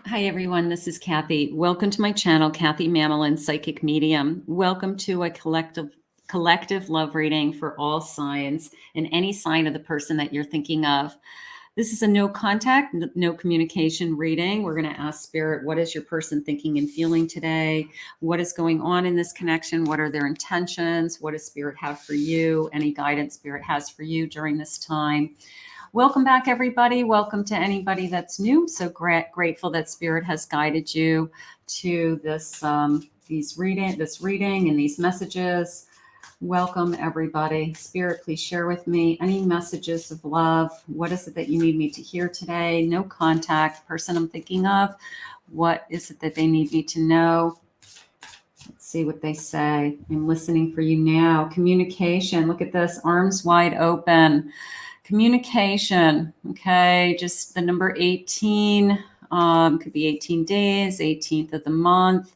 Hi, everyone. This is Kathy. Welcome to my channel, Kathy Mamelin, Psychic Medium. Welcome to a collective love reading for all signs and any sign of the person that you're thinking of. This is a no contact, no communication reading. We're going to ask Spirit, what is your person thinking and feeling today? What is going on in this connection? What are their intentions? What does Spirit have for you? Any guidance Spirit has for you during this time? Welcome back, everybody. Welcome to anybody that's new. So grateful that Spirit has guided you to this reading and these messages. Welcome, everybody. Spirit, please share with me any messages of love. What is it that you need me to hear today? No contact. Person I'm thinking of. What is it that they need me to know? Let's see what they say. I'm listening for you now. Communication. Look at this. Arms wide open. Communication, okay, just the number 18, could be 18 days, 18th of the month,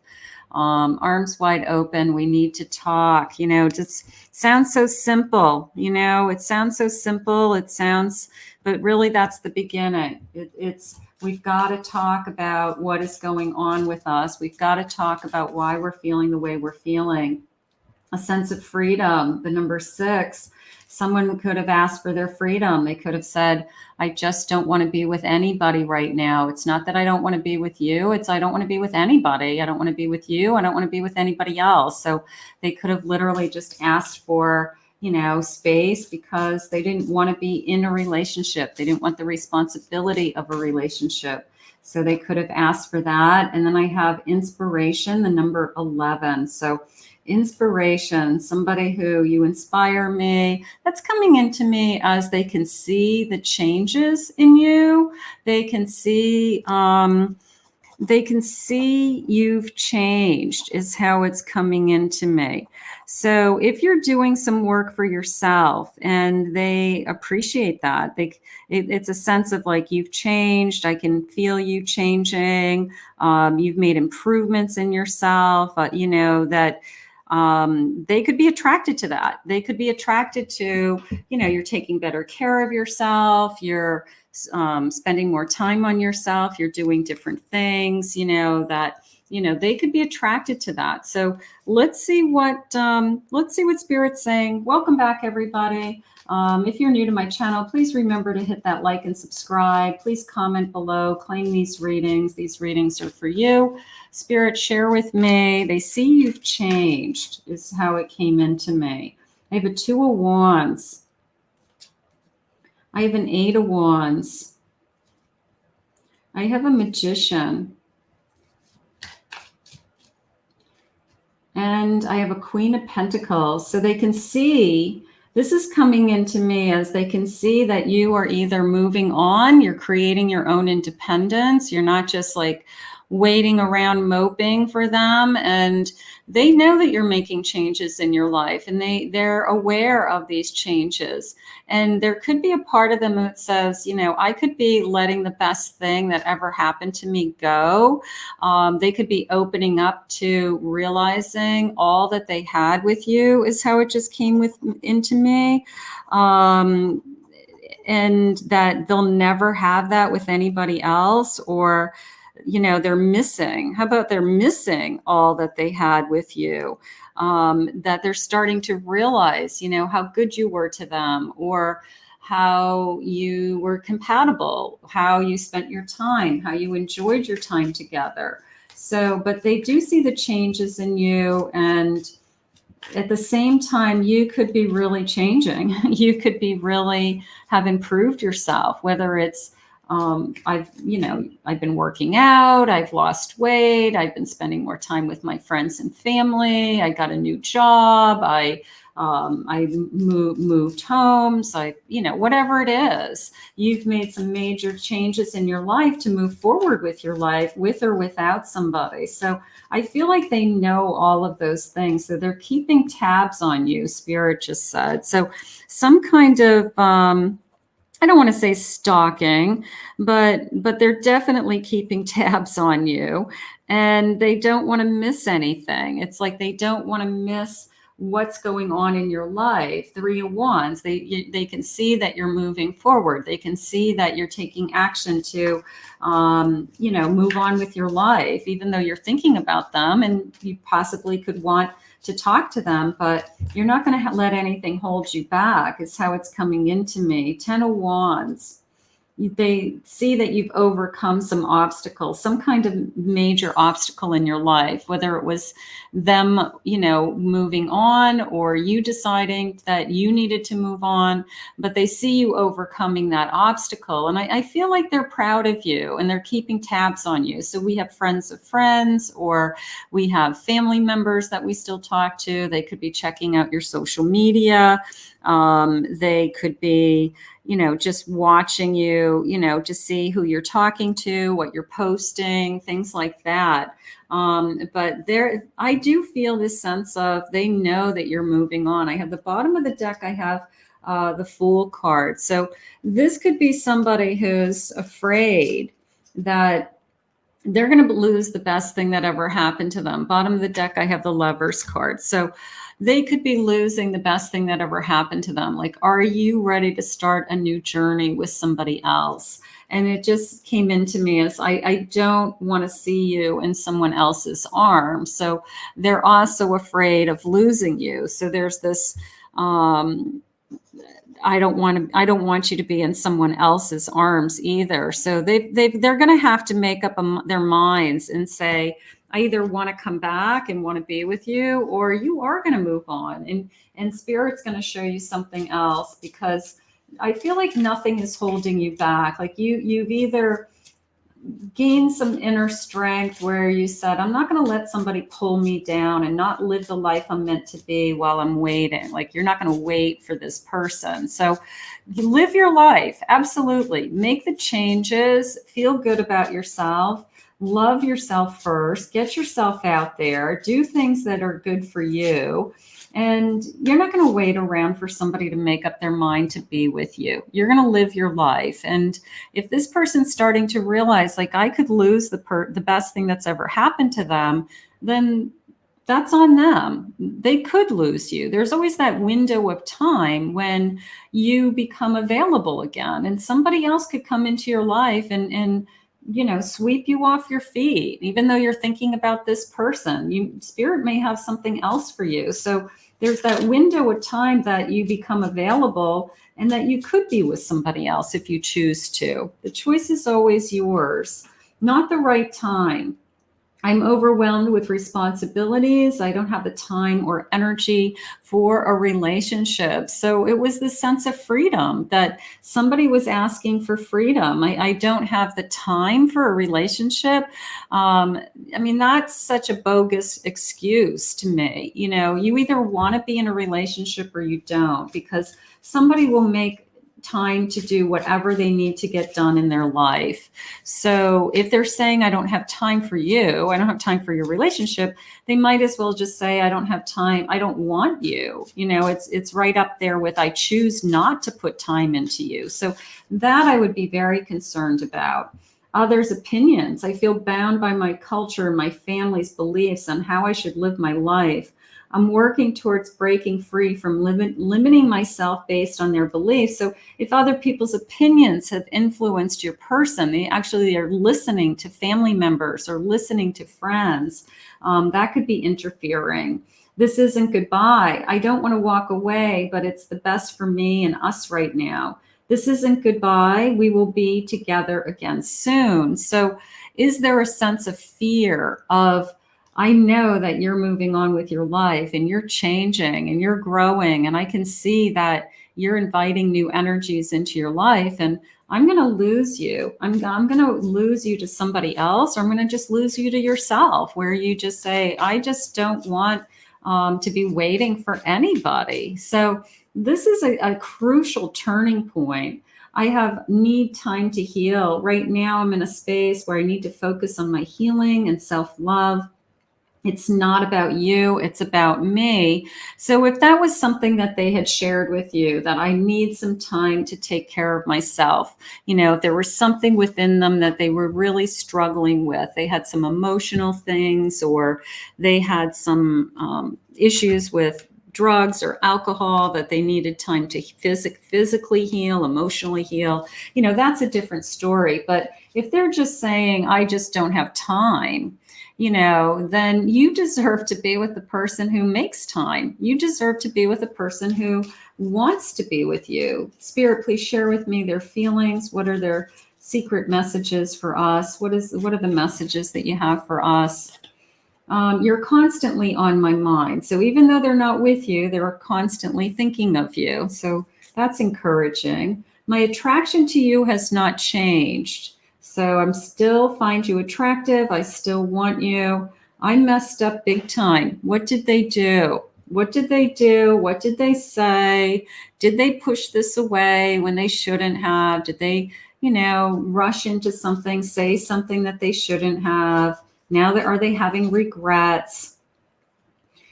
arms wide open. We need to talk, just sounds so simple, it sounds so simple. But really that's the beginning. We've got to talk about what is going on with us. We've got to talk about why we're feeling the way we're feeling. A sense of freedom, the number 6. Someone could have asked for their freedom. They could have said, I just don't want to be with anybody right now. It's not that I don't want to be with you. It's I don't want to be with anybody. I don't want to be with you. I don't want to be with anybody else. So they could have literally just asked for, space because they didn't want to be in a relationship. They didn't want the responsibility of a relationship. So they could have asked for that. And then I have inspiration, the number 11. So inspiration, somebody who you inspire me, that's coming into me as they can see the changes in you. They can see you've changed is how it's coming into me. So if you're doing some work for yourself and they appreciate that, it's a sense of like you've changed. I can feel you changing. You've made improvements in yourself, that they could be attracted to that. They could be attracted to, you're taking better care of yourself. You're spending more time on yourself. You're doing different things, they could be attracted to that. So let's see what Spirit's saying. Welcome back, everybody. If you're new to my channel, please remember to hit that like and subscribe. Please comment below, claim these readings. These readings are for you. Spirit, share with me. They see you've changed is how it came into me. I have a 2 of Wands. I have an 8 of Wands. I have a Magician. And I have a Queen of Pentacles. So they can see, this is coming into me as they can see that you are either moving on, you're creating your own independence. You're not just like waiting around moping for them, and they know that you're making changes in your life, and they're aware of these changes. And there could be a part of them that says, I could be letting the best thing that ever happened to me go. They could be opening up to realizing all that they had with you is how it just came into me. And that they'll never have that with anybody else, or they're missing. How about they're missing all that they had with you? That they're starting to realize, how good you were to them, or how you were compatible, how you spent your time, how you enjoyed your time together. So, but they do see the changes in you, and at the same time, you could be really changing. You could be really have improved yourself, whether it's I've been working out, I've lost weight, I've been spending more time with my friends and family, I got a new job, I moved homes, whatever it is, you've made some major changes in your life to move forward with your life, with or without somebody. So I feel like they know all of those things. So they're keeping tabs on you, Spirit just said. So some kind of, I don't want to say stalking, but they're definitely keeping tabs on you, and they don't want to miss anything. It's like they don't want to miss what's going on in your life. Three of Wands, they can see that you're moving forward. They can see that you're taking action to, move on with your life, even though you're thinking about them and you possibly could want to talk to them, but you're not going to let anything hold you back. It's how it's coming into me. 10 of Wands. They see that you've overcome some obstacles, some kind of major obstacle in your life, whether it was them, moving on or you deciding that you needed to move on, but they see you overcoming that obstacle. And I feel like they're proud of you and they're keeping tabs on you. So we have friends of friends, or we have family members that we still talk to. They could be checking out your social media. They could be, just watching you, to see who you're talking to, what you're posting, things like that. But I do feel this sense of they know that you're moving on. I have the bottom of the deck, I have the Fool card. So this could be somebody who's afraid that they're going to lose the best thing that ever happened to them. Bottom of the deck, I have the Lovers card. So they could be losing the best thing that ever happened to them. Like, are you ready to start a new journey with somebody else? And it just came into me as I don't want to see you in someone else's arms. So they're also afraid of losing you. So there's this, I don't want you to be in someone else's arms either. So they're going to have to make up their minds and say, I either want to come back and want to be with you, or you are going to move on. And Spirit's going to show you something else, because I feel like nothing is holding you back. Like you've either gained some inner strength where you said, I'm not going to let somebody pull me down and not live the life I'm meant to be while I'm waiting. Like, you're not going to wait for this person. So you live your life. Absolutely. Make the changes. Feel good about yourself. Love yourself first. Get yourself out there. Do things that are good for you. And you're not going to wait around for somebody to make up their mind to be with you. You're going to live your life. And if this person's starting to realize, like, I could lose the best thing that's ever happened to them, then that's on them. They could lose you. There's always that window of time when you become available again, and somebody else could come into your life and sweep you off your feet. Even though you're thinking about this person, Spirit may have something else for you. So there's that window of time that you become available and that you could be with somebody else if you choose to. The choice is always yours, not the right time. I'm overwhelmed with responsibilities. I don't have the time or energy for a relationship. So it was this sense of freedom, that somebody was asking for freedom. I don't have the time for a relationship. That's such a bogus excuse to me. You either want to be in a relationship or you don't, because somebody will make time to do whatever they need to get done in their life. So if they're saying, I don't have time for you, I don't have time for your relationship, they might as well just say, I don't have time, I don't want you. It's right up there with, I choose not to put time into you. So that I would be very concerned about. Others' opinions. I feel bound by my culture, my family's beliefs on how I should live my life. I'm working towards breaking free from limiting myself based on their beliefs. So if other people's opinions have influenced your person, they actually are listening to family members or listening to friends, that could be interfering. This isn't goodbye. I don't want to walk away, but it's the best for me and us right now. This isn't goodbye. We will be together again soon. So is there a sense of fear of, I know that you're moving on with your life and you're changing and you're growing, and I can see that you're inviting new energies into your life, and I'm going to lose you. I'm going to lose you to somebody else, or I'm going to just lose you to yourself, where you just say, I just don't want to be waiting for anybody. So this is a crucial turning point. I need time to heal. Right now, I'm in a space where I need to focus on my healing and self-love. It's not about you, it's about me. So if that was something that they had shared with you, that I need some time to take care of myself, if there was something within them that they were really struggling with, they had some emotional things, or they had some issues with drugs or alcohol, that they needed time to physically heal, emotionally heal, that's a different story. But if they're just saying, I just don't have time, then you deserve to be with the person who makes time. You deserve to be with a person who wants to be with you. Spirit, please share with me their feelings. What are their secret messages for us? What are the messages that you have for us? You're constantly on my mind. So even though they're not with you, they're constantly thinking of you. So that's encouraging. My attraction to you has not changed. So I'm still find you attractive. I still want you. I messed up big time. What did they do? What did they do? What did they say? Did they push this away when they shouldn't have? Did they, rush into something, say something that they shouldn't have? Now are they having regrets?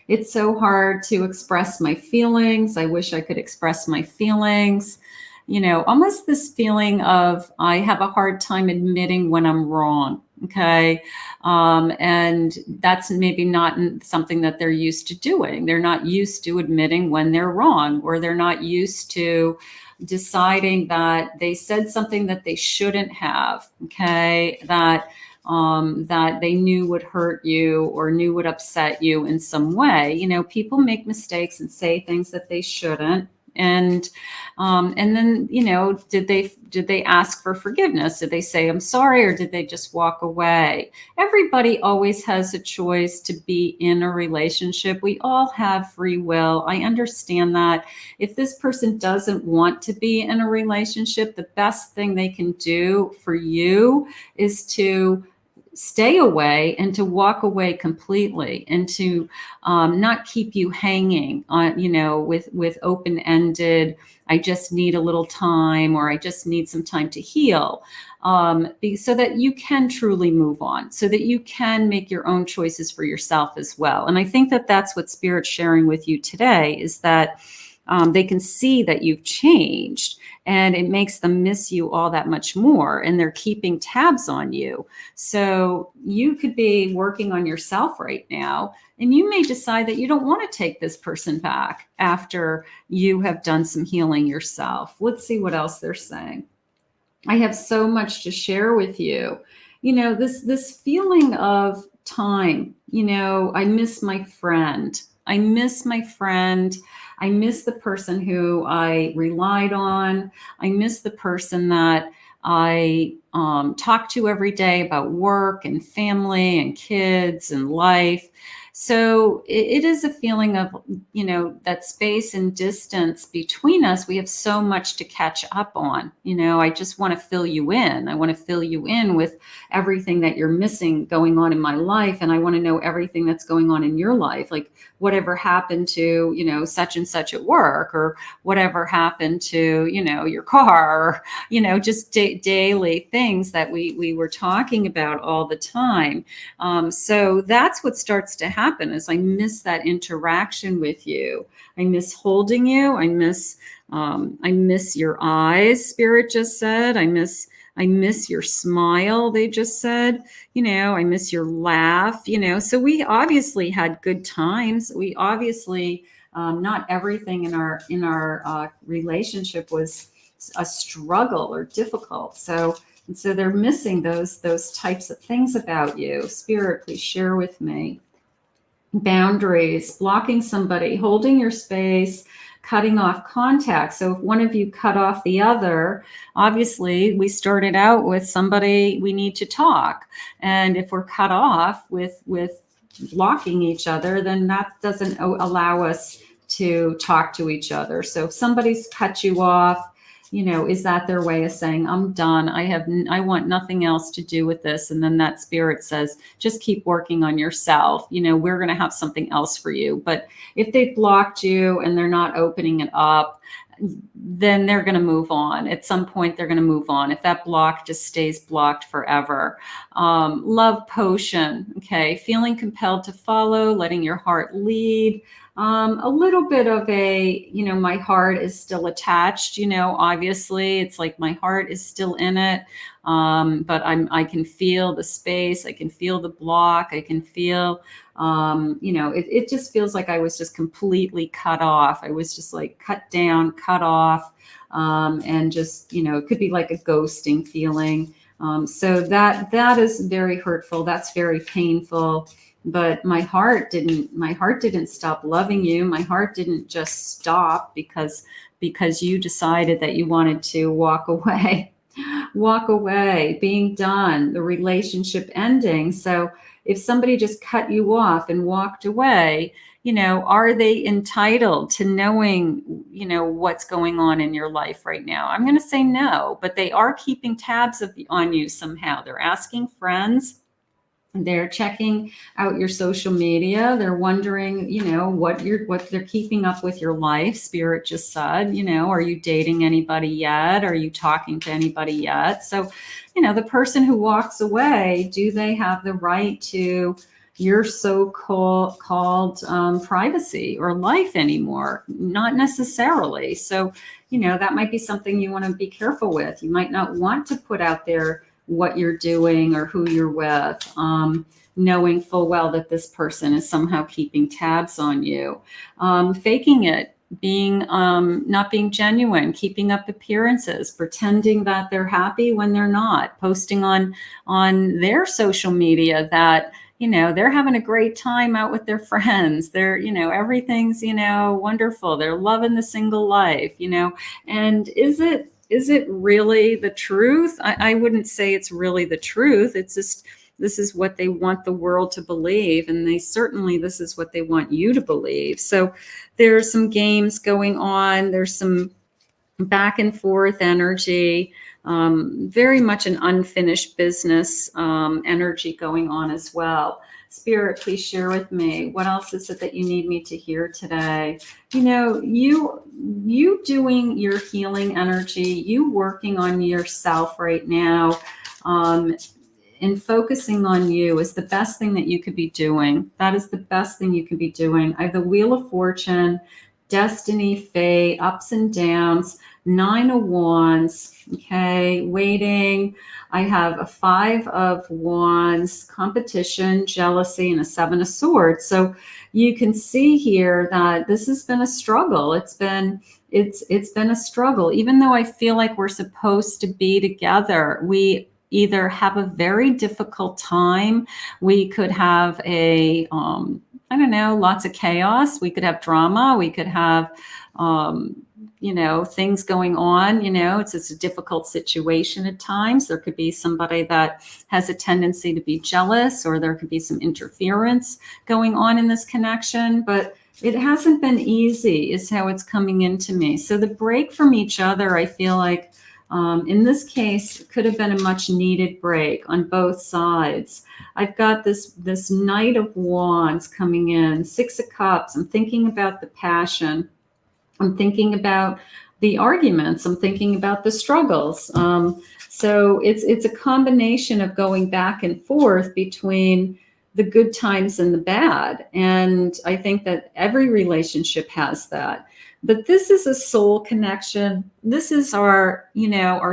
It's so hard to express my feelings. I wish I could express my feelings. Almost this feeling of I have a hard time admitting when I'm wrong. Okay. And that's maybe not something that they're used to doing. They're not used to admitting when they're wrong, or they're not used to deciding that they said something that they shouldn't have. Okay. That they knew would hurt you or knew would upset you in some way. People make mistakes and say things that they shouldn't. And then, did they ask for forgiveness? Did they say, I'm sorry, or did they just walk away? Everybody always has a choice to be in a relationship. We all have free will. I understand that. If this person doesn't want to be in a relationship, the best thing they can do for you is to stay away and to walk away completely, and to not keep you hanging on, with open-ended, I just need a little time, or I just need some time to heal, so that you can truly move on, so that you can make your own choices for yourself as well. And I think that that's what Spirit's sharing with you today, is that they can see that you've changed, and it makes them miss you all that much more, and they're keeping tabs on you. So you could be working on yourself right now, and you may decide that you don't want to take this person back after you have done some healing yourself. Let's see what else they're saying. I have so much to share with you. This feeling of time, I miss my friend. I miss my friend. I miss the person who I relied on. I miss the person that I talk to every day about work and family and kids and life. So it is a feeling of, that space and distance between us. We have so much to catch up on. I just want to fill you in. I want to fill you in with everything that you're missing going on in my life. And I want to know everything that's going on in your life. Like whatever happened to, such and such at work, or whatever happened to, your car, or, just daily things that we were talking about all the time. So that's what starts to happen, is I miss that interaction with you. I miss holding you. I miss your eyes, Spirit just said. I miss your smile, they just said. I miss your laugh. So we obviously had good times. We obviously, not everything in our relationship was a struggle or difficult. So they're missing those types of things about you. Spirit, please share with me. Boundaries, blocking somebody, holding your space, cutting off contact. So if one of you cut off the other, obviously we started out with somebody we need to talk. And if we're cut off with blocking each other, then that doesn't allow us to talk to each other. So if somebody's cut you off, is that their way of saying, I'm done. I want nothing else to do with this. And then that spirit says, just keep working on yourself. We're going to have something else for you. But if they blocked you and they're not opening it up, then they're going to move on. At some point, they're going to move on. If that block just stays blocked forever. Love potion. Okay. Feeling compelled to follow, letting your heart lead. A little bit of a, my heart is still attached, obviously it's like my heart is still in it. But I can feel the space. I can feel the block. I can feel, it just feels like I was just completely cut off. I was just like cut down, cut off. And just, it could be like a ghosting feeling. So that is very hurtful. That's very painful. But my heart didn't stop loving you. My heart didn't just stop because you decided that you wanted to walk away. Walk away, being done, the relationship ending. So if somebody just cut you off and walked away, are they entitled to knowing, what's going on in your life right now? I'm going to say no, but they are keeping tabs on you somehow. They're asking friends. They're checking out your social media. They're wondering, what they're keeping up with your life. Spirit just said, are you dating anybody yet? Are you talking to anybody yet? So, the person who walks away, do they have the right to your so-called privacy or life anymore? Not necessarily. So, that might be something you want to be careful with. You might not want to put out there what you're doing or who you're with, knowing full well that this person is somehow keeping tabs on you, faking it, being not being genuine, keeping up appearances, pretending that they're happy when they're not, posting on their social media that they're having a great time out with their friends. They're everything's wonderful. They're loving the single life. And is it really the truth? I wouldn't say it's really the truth. It's just, this is what they want the world to believe. And this is what they want you to believe. So there's some games going on. There's some back and forth energy, very much an unfinished business energy going on as well. Spirit, please share with me. What else is it that you need me to hear today? You doing your healing energy, you working on yourself right now, and focusing on you is the best thing that you could be doing. That is the best thing you could be doing. I have the Wheel of Fortune, Destiny, Fate, ups and downs, 9 of Wands, okay, waiting. I have a 5 of Wands, competition, jealousy, and a 7 of Swords. So you can see here that this has been a struggle. It's been a struggle. Even though I feel like we're supposed to be together, we either have a very difficult time. We could have a, I don't know, lots of chaos. We could have drama. We could have, things going on. It's just a difficult situation at times. There could be somebody that has a tendency to be jealous, or there could be some interference going on in this connection. But it hasn't been easy, is how it's coming into me. So the break from each other, I feel like, in this case, could have been a much needed break on both sides. I've got this Knight of Wands coming in, 6 of Cups. I'm thinking about the passion. I'm thinking about the arguments. I'm thinking about the struggles. So it's a combination of going back and forth between the good times and the bad. And I think that every relationship has that. But this is a soul connection. This is our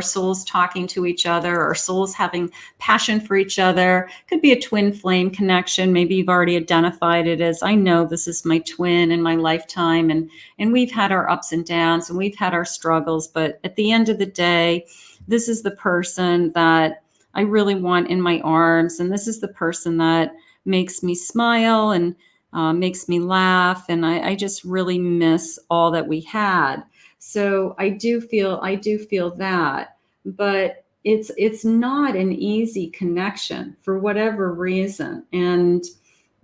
souls talking to each other, our souls having passion for each other. Could be a twin flame connection. Maybe you've already identified it as, I know this is my twin in my lifetime. And we've had our ups and downs and we've had our struggles. But at the end of the day, this is the person that I really want in my arms. And this is the person that makes me smile and makes me laugh, and I just really miss all that we had. So I do feel that, but it's not an easy connection for whatever reason, and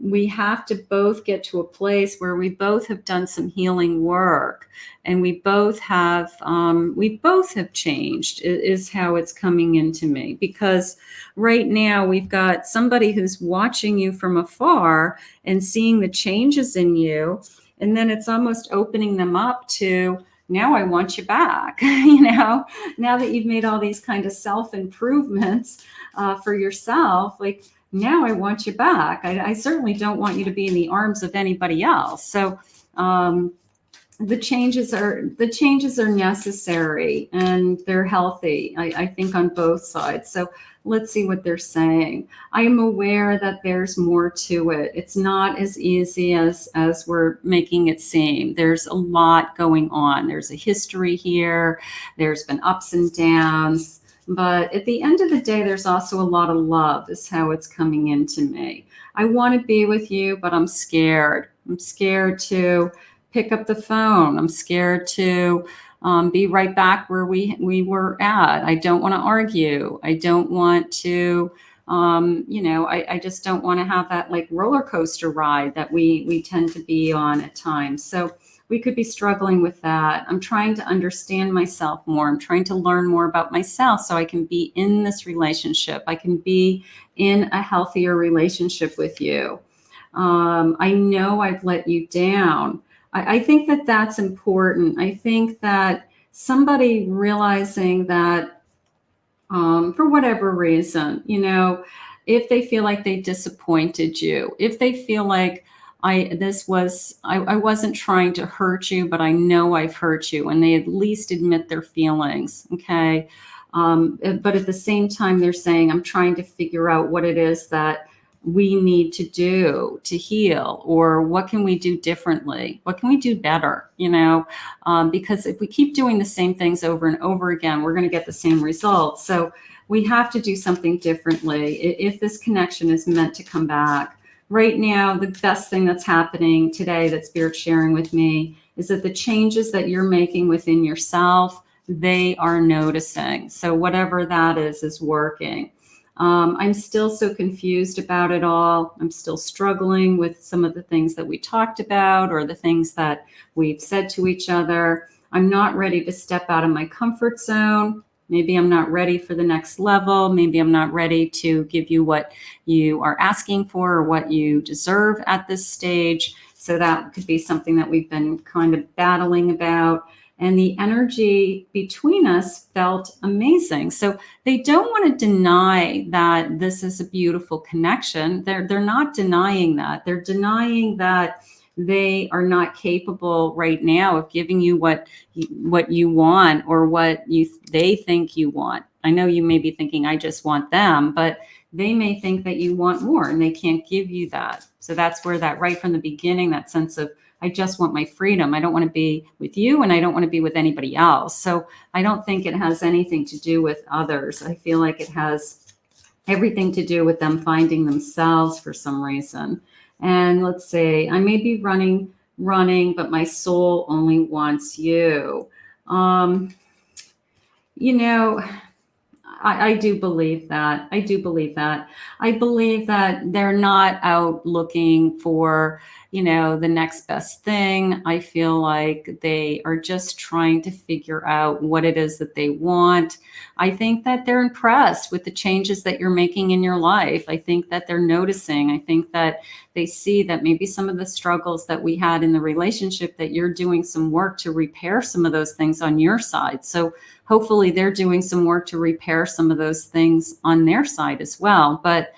we have to both get to a place where we both have done some healing work, and we both have changed, is how it's coming into me. Because right now we've got somebody who's watching you from afar and seeing the changes in you, and then it's almost opening them up to, now I want you back. Now that you've made all these kind of self-improvements for yourself, like, now I want you back. I certainly don't want you to be in the arms of anybody else. So The changes are necessary and they're healthy. I think on both sides. So let's see what they're saying. I am aware that there's more to it. It's not as easy as we're making it seem. There's a lot going on. There's a history here. There's been ups and downs. But at the end of the day, there's also a lot of love is how it's coming into me. I want to be with you, but I'm scared. I'm scared to pick up the phone. I'm scared to be right back where we were at. I don't want to argue. I don't want to, I just don't want to have that like roller coaster ride that we tend to be on at times. So we could be struggling with that. I'm trying to understand myself more. I'm trying to learn more about myself so I can be in this relationship. I can be in a healthier relationship with you. I know I've let you down. I think that that's important. I think that somebody realizing that for whatever reason, if they feel like they disappointed you, if they feel like I wasn't trying to hurt you, but I know I've hurt you, and they at least admit their feelings. Okay. But at the same time, they're saying, I'm trying to figure out what it is that we need to do to heal, or what can we do differently? What can we do better? Because if we keep doing the same things over and over again, we're going to get the same results. So we have to do something differently if this connection is meant to come back. Right now, the best thing that's happening today that Spirit's sharing with me is that the changes that you're making within yourself, they are noticing. So whatever that is working. I'm still so confused about it all. I'm still struggling with some of the things that we talked about or the things that we've said to each other. I'm not ready to step out of my comfort zone. Maybe I'm not ready for the next level. Maybe I'm not ready to give you what you are asking for or what you deserve at this stage. So that could be something that we've been kind of battling about. And the energy between us felt amazing. So they don't want to deny that this is a beautiful connection. They're not denying that. They're denying that they are not capable right now of giving you what you want or what they think you want. I know you may be thinking, I just want them, but they may think that you want more and they can't give you that. So that's where that right from the beginning, that sense of, I just want my freedom. I don't want to be with you and I don't want to be with anybody else. So I don't think it has anything to do with others. I feel like it has everything to do with them finding themselves for some reason. And let's say I may be running, but my soul only wants you. I do believe that. I believe that they're not out looking for, the next best thing. I feel like they are just trying to figure out what it is that they want. I think that they're impressed with the changes that you're making in your life. I think that they're noticing. I think that they see that maybe some of the struggles that we had in the relationship, that you're doing some work to repair some of those things on your side. So hopefully they're doing some work to repair some of those things on their side as well. But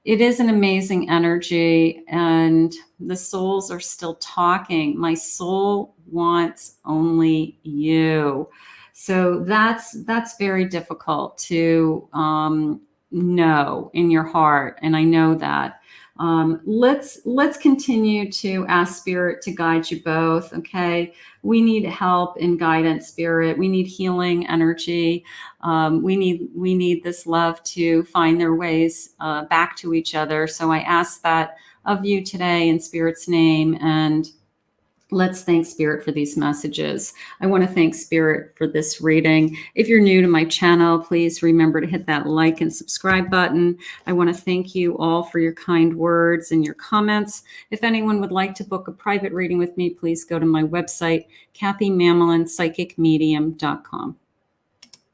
it is an amazing energy and the souls are still talking. My soul wants only you. So that's very difficult to know in your heart. And I know that. Let's continue to ask Spirit to guide you both. Okay. We need help and guidance, Spirit. We need healing energy. We need this love to find their ways back to each other. So I ask that of you today in Spirit's name, and let's thank Spirit for these messages. I want to thank Spirit for this reading. If you're new to my channel, please remember to hit that like and subscribe button. I want to thank you all for your kind words and your comments. If anyone would like to book a private reading with me, please go to my website, KathyMamolinsPsychicMedium.com.